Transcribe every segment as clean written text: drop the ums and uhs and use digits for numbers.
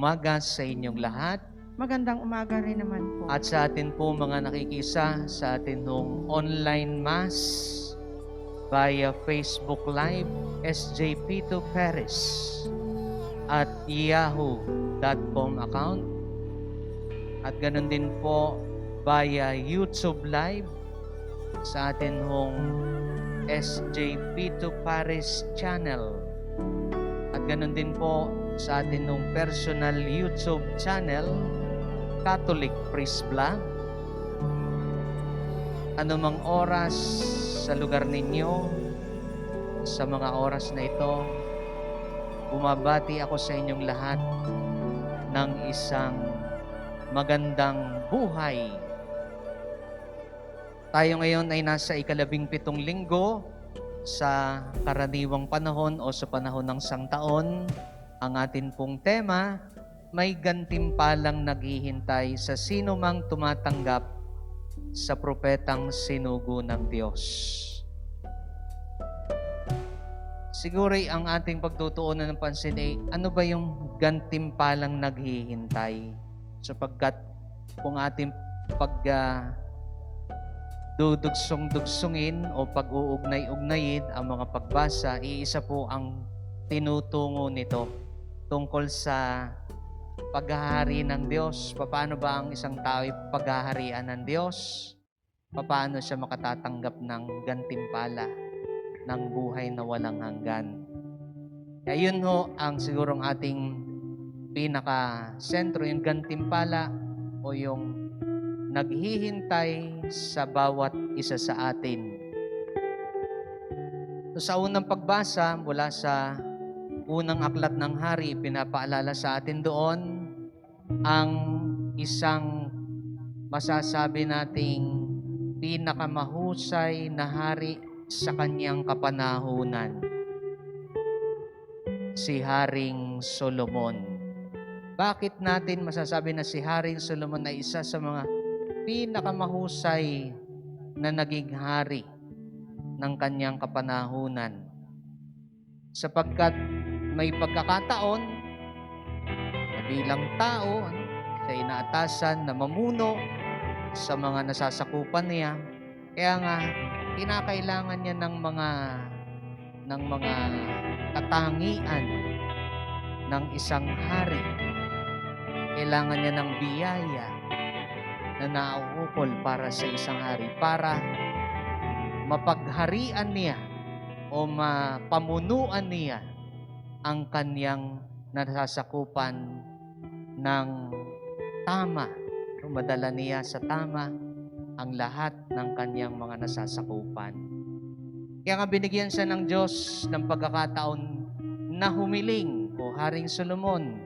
umaga sa inyong lahat. Magandang umaga rin naman po. At sa atin po mga nakikisa sa atin hong online mass via Facebook Live, SJ Pito Perez at yahoo.com account. At ganun din po via YouTube Live sa atin hong SJ Pito Paris channel. At ganun din po sa atin hong personal YouTube channel, Catholic Priest Vlog. Anumang oras sa lugar ninyo, sa mga oras na ito, bumabati ako sa inyong lahat ng isang magandang buhay. Tayo ngayon ay nasa ika-17 linggo sa karaniwang panahon o sa panahon ng sangtaon. Ang atin pong tema, may gantimpalang naghihintay sa sino mang tumatanggap sa propetang sinugo ng Diyos. Siguro ang ating pagtutuunan ng pansin ay ano ba yung gantimpalang naghihintay? Sapagkat kung ating dudugsong-dugsungin o pag-uugnay-ugnayin ang mga pagbasa, iisa po ang tinutungo nito tungkol sa paghahari ng Diyos. Paano ba ang isang tao ay paghaharian ng Diyos? Paano siya makatatanggap ng gantimpala ng buhay na walang hanggan? Kaya yun ho ang sigurong ating pinaka-sentro, yung gantimpala o yung naghihintay sa bawat isa sa atin. So, sa unang pagbasa mula sa unang aklat ng hari, pinapaalala sa atin doon ang isang masasabi nating pinakamahusay na hari sa kanyang kapanahunan, si Haring Solomon. Bakit natin masasabi na si Haring Solomon ay isa sa mga pinakamahusay na naging hari ng kanyang kapanahunan? Sapagkat may pagkakataon na bilang tao, siya inaatasan na mamuno sa mga nasasakupan niya. Kaya nga, kinakailangan niya ng mga katangian ng isang hari. Kailangan niya ng biyaya na nauukol para sa isang hari, para mapagharian niya o mapamunuan niya ang kanyang nasasakupan ng tama. Madala niya sa tama ang lahat ng kanyang mga nasasakupan. Kaya nga binigyan siya ng Diyos ng pagkakataon na humiling, o Haring Solomon,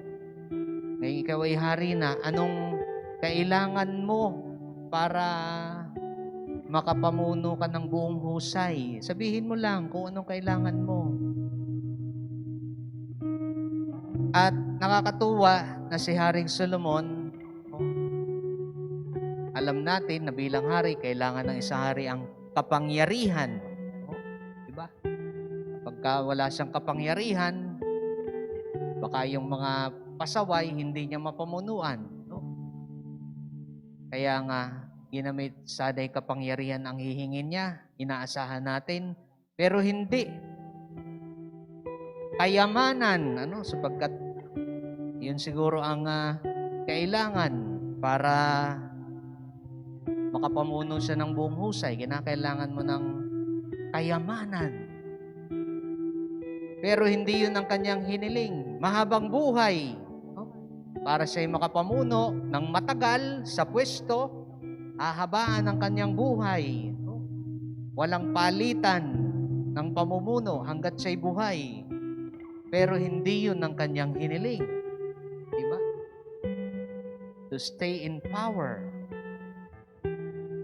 ngayon ikaw ay hari na, anong kailangan mo para makapamuno ka ng buong husay? Sabihin mo lang kung anong kailangan mo. At nakakatuwa na si Haring Solomon, alam natin na bilang hari, kailangan ng isang hari ang kapangyarihan. Diba? Kapag wala siyang kapangyarihan, baka yung mga pasaway, hindi niya mapamunuan. No? Kaya nga, ginamit sana yung kapangyarihan ang hihingin niya, inaasahan natin, pero hindi kayamanan, sapagkat yun siguro ang kailangan para makapamuno siya ng buong husay. Kinakailangan mo ng kayamanan. Pero hindi yun ang kanyang hiniling. Mahabang buhay. Para siya'y makapamuno ng matagal sa pwesto, hahabaan ang kanyang buhay. Walang palitan ng pamumuno hanggat siya'y buhay. Pero hindi yun ang kanyang hiniling. Diba? To stay in power.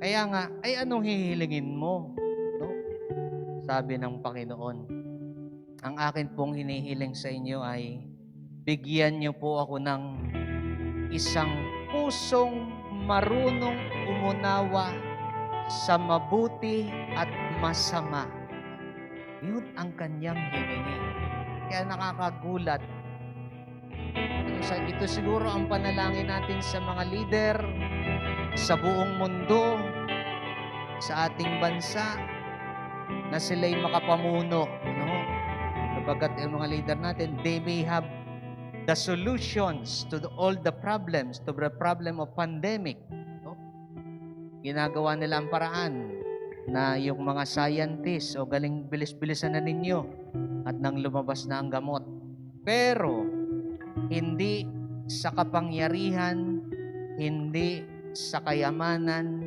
Kaya nga, ay anong hihilingin mo? No? Sabi ng Panginoon, ang akin pong hinihiling sa inyo ay bigyan niyo po ako ng isang pusong marunong umunawa sa mabuti at masama. Yun ang kanyang hiningi. Kaya nakakagulat Ito siguro ang panalangin natin sa mga leader sa buong mundo, sa ating bansa, na sila'y makapamuno, no? Sabagat yung mga leader natin, they may have the solutions to all the problems, to the problem of pandemic. No? Ginagawa nila ang paraan na yung mga scientists o galing bilis-bilisan na ninyo at nang lumabas na ang gamot. Pero, hindi sa kapangyarihan, hindi sa kayamanan,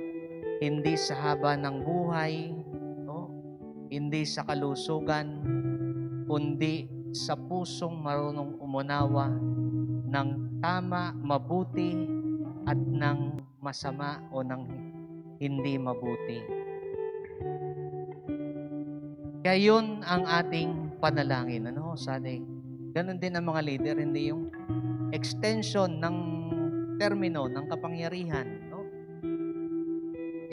hindi sa haba ng buhay, no? Hindi sa kalusugan, kundi sa pusong marunong umunawa ng tama, mabuti, at ng masama o ng hindi mabuti. Kaya yun ang ating panalangin. Ano, Sunday? Ganon din ang mga leader, hindi yung extension ng termino ng kapangyarihan. No?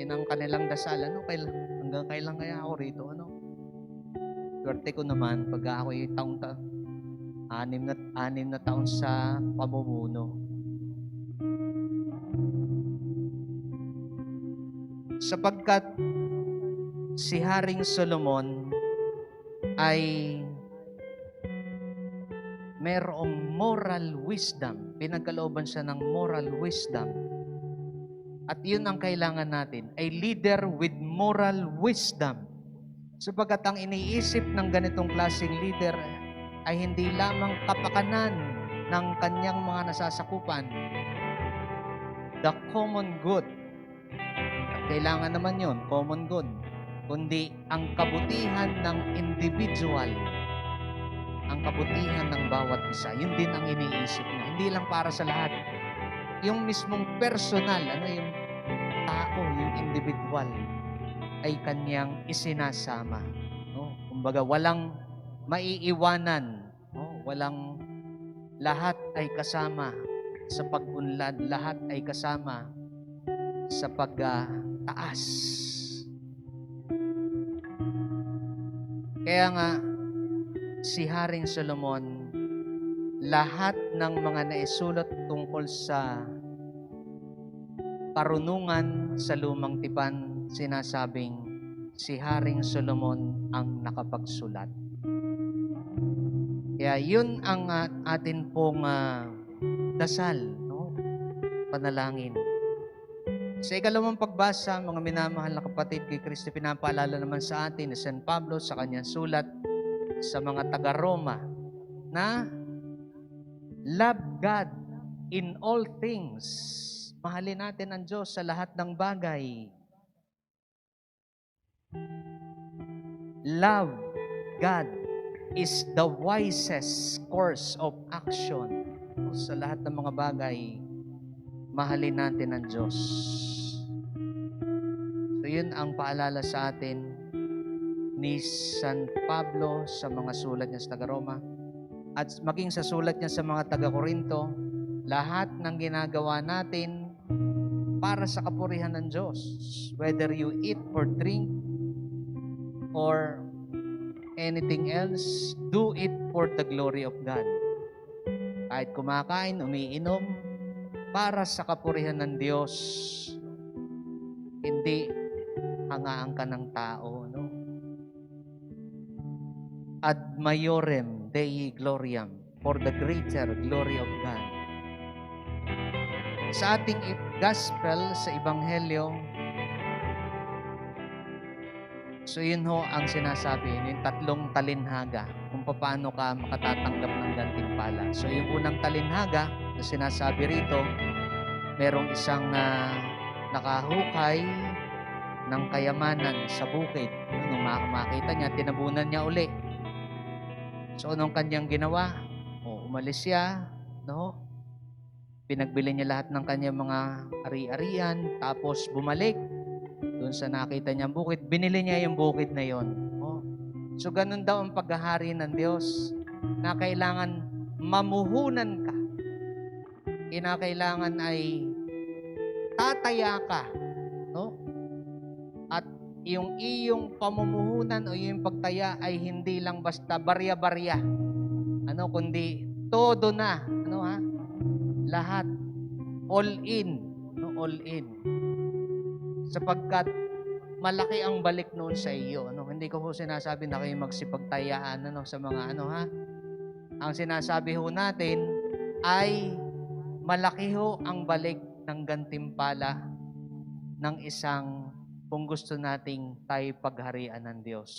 Yan ang kanilang dasal. Ano, hanggang kailan kaya ako rito? Ano? Swerte ko naman pag ako'y anim na taon sa pamumuno. Sapagkat si Haring Solomon ay merong moral wisdom. Pinagkalooban siya ng moral wisdom. At yun ang kailangan natin, ay leader with moral wisdom. Sapagkat ang iniisip ng ganitong klaseng leader ay hindi lamang kapakanan ng kanyang mga nasasakupan, the common good. At kailangan naman yun, common good, kundi ang kabutihan ng individual, ang kabutihan ng bawat isa. Yun din ang iniisip niya. Hindi lang para sa lahat. Yung mismong personal, yung tao, yung individual, ay kanyang isinasama. No? Kumbaga, walang maiiwanan. No? Walang, lahat ay kasama sa pag-unlad. Lahat ay kasama sa pagtaas. Kaya nga, si Haring Solomon, lahat ng mga naisulat tungkol sa karunungan sa lumang tipan, sinasabing si Haring Solomon ang nakapagsulat. Kaya yun ang atin pong dasal, no? Panalangin. Sa ikalawang pagbasa, mga minamahal na kapatid, kay Kristo pinapaalala naman sa atin ni San Pablo sa kanyang sulat sa mga taga-Roma na love God in all things. Mahalin natin ang Diyos sa lahat ng bagay. Love God is the wisest course of action. Sa lahat ng mga bagay, mahalin natin ang Diyos. So yun ang paalala sa atin ni San Pablo sa mga sulat niya sa taga-Roma at maging sa sulat niya sa mga taga-Korinto. Lahat ng ginagawa natin para sa kapurihan ng Diyos. Whether you eat or drink or anything else, do it for the glory of God. Kahit kumakain, umiinom, para sa kapurihan ng Diyos. Hindi hangaan ka ng tao, no? Ad maiorem Dei gloriam, for the greater glory of God. Sa ating gospel, sa Ebanghelyo, so yun ho ang sinasabi, yung tatlong talinhaga, kung paano ka makatatanggap ng gantimpala. So yung unang talinhaga na sinasabi rito, merong isang nakahukay ng kayamanan sa bukid. Nung makita niya, tinabunan niya uli. So anong kanyang ginawa? Umalis siya, no? Pinagbili niya lahat ng kanyang mga ari-arian, tapos bumalik doon sa nakita niyang bukid, binili niya yung bukid na yon. So ganun daw ang paghahari ng Diyos, na kailangan mamuhunan ka. Kinakailangan ay tataya ka, no? At yung iyong pamumuhunan o yung pagtaya ay hindi lang basta barya-barya. Kundi todo na, lahat, all in, no, all in. Sapagkat malaki ang balik noon sa iyo. Ano, hindi ko po sinasabi na kayo magsipagtayaan sa mga ha. Ang sinasabi ho natin ay malaki ho ang balik ng gantimpala ng isang kung gusto nating tayo pagharian ng Diyos,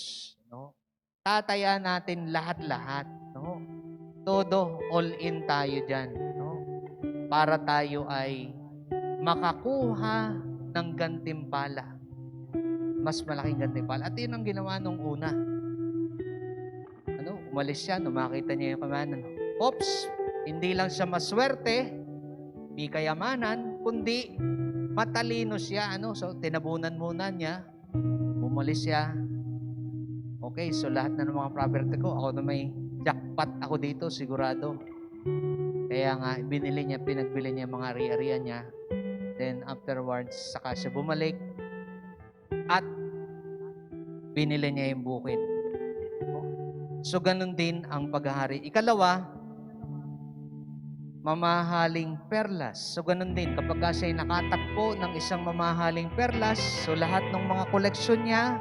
no? Tataya natin lahat-lahat, no? Todo all in tayo diyan, no? Para tayo ay makakuha ng gantimpala. Mas malaking gantimpala. At yun ang ginawa nung una. Umalis siya, makita niya yung kamanan. Oops, hindi lang siya maswerte, di kayamanan, kundi matalino siya. So, tinabunan muna niya, umalis siya. Okay, so lahat na ng mga property ko, ako na may jackpot ako dito, sigurado. Kaya nga, pinagbili niya mga ari-arian niya. Then afterwards, saka siya bumalik at binili niya yung bukid. So, ganun din ang paghahari. Ikalawa, mamahaling perlas. So, ganun din. Kapag siya'y nakatagpo ng isang mamahaling perlas, so lahat ng mga koleksyon niya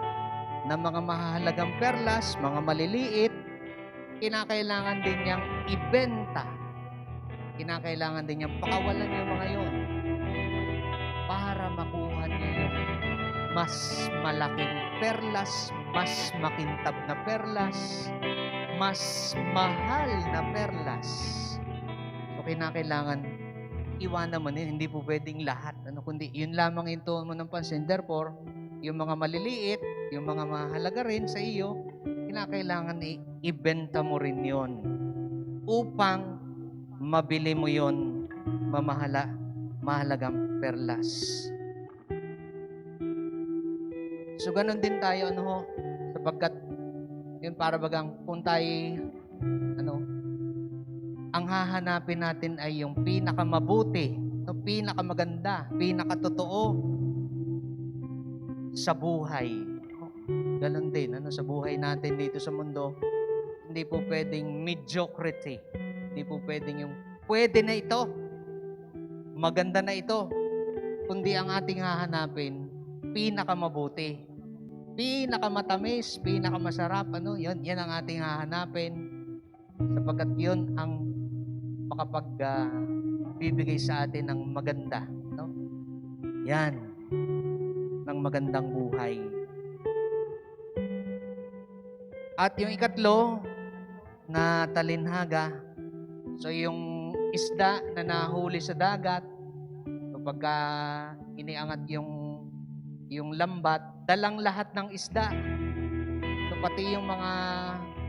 ng mga mahalagang perlas, mga maliliit, kinakailangan din niyang ibenta. Kinakailangan din niyang pakawalan yung mga yon para makuha niya yung mas malaking perlas, mas makintab na perlas, mas mahal na perlas. So, kinakailangan iwanan mo din, hindi po pwedeng lahat. Kundi yun lamang ito mo ng pansin. Therefore, yung mga maliliit, yung mga mahalaga rin sa iyo, kinakailangan ibenta mo rin yon upang mabili mo yon mahalagang perlas. So, ganun din tayo, sapagkat yun para bagang kung tayo, ang hahanapin natin ay yung pinakamabuti, pinakamaganda, pinakatotoo sa buhay. Ganun din, sa buhay natin dito sa mundo, hindi po pwedeng mediocrity. Hindi po pwedeng yung pwede na ito, maganda na ito, kundi ang ating hahanapin, pinakamabuti, pinakamatamis, pinakamasarap, yan ang ating hahanapin, sapagkat yun ang bibigay sa atin ng maganda, yan, ng magandang buhay. At yung ikatlo na talinhaga, so yung isda na nahuli sa dagat, kapag iniangat yung lambat, dalang lahat ng isda. So pati yung mga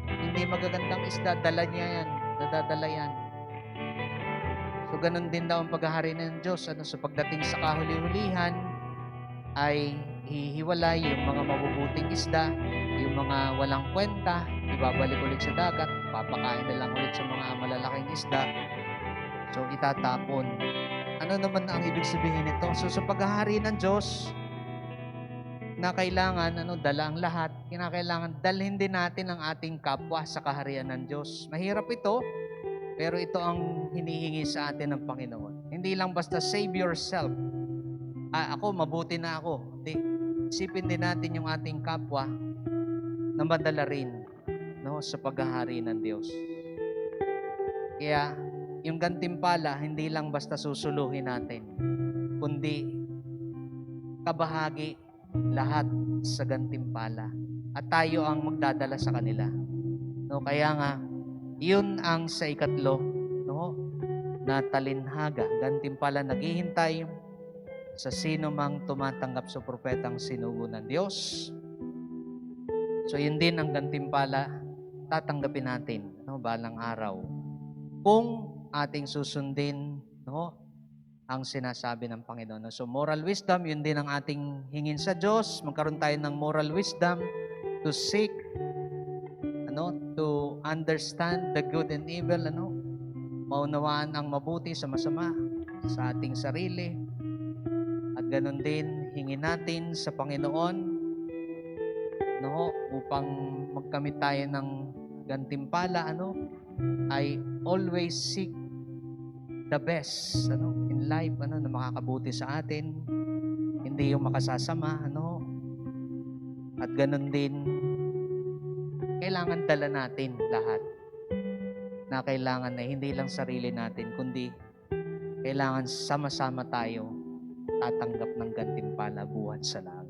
hindi magagandang isda, dala niya yan, nadadala yan. So ganun din daw ang paghahari ng Diyos. So pagdating sa kahuli-hulihan, ay hihiwalay yung mga mabubuting isda, yung mga walang kwenta, ibabalik ulit sa dagat, papakain na lang ulit sa mga malalaking isda. So itatapon. Ano naman ang ibig sabihin nito? So sa paghahari ng Diyos, na kailangan dala ang lahat, kinakailangan dalhin din natin ang ating kapwa sa kaharian ng Diyos. Mahirap ito, pero ito ang hinihingi sa atin ng Panginoon. Hindi lang basta save yourself. Ako, mabuti na ako. Hindi. Isipin din natin yung ating kapwa na madala rin sa paghahari ng Diyos. Kaya, yung gantimpala, hindi lang basta susuluhin natin, kundi kabahagi lahat sa gantimpala. At tayo ang magdadala sa kanila. Kaya nga, yun ang sa ikatlo, na talinhaga, gantimpala, naghihintay sa sino mang tumatanggap sa propetang sinugo ng Diyos. So, yun din ang gantimpala, tatanggapin natin, balang araw. Kung ating susundin, ang sinasabi ng Panginoon. So, moral wisdom, yun din ang ating hingin sa Diyos. Magkaroon tayo ng moral wisdom to seek, to understand the good and evil, maunawaan ang mabuti sa masama sa ating sarili. At ganun din, hingin natin sa Panginoon, upang magkamit tayo ng gantimpala, ay always seek the best in life na makakabuti sa atin, hindi yung makasasama, at ganun din, kailangan dala natin lahat na kailangan na hindi lang sarili natin, kundi kailangan sama-sama tayo tatanggap ng gantimpala buhat sa langit.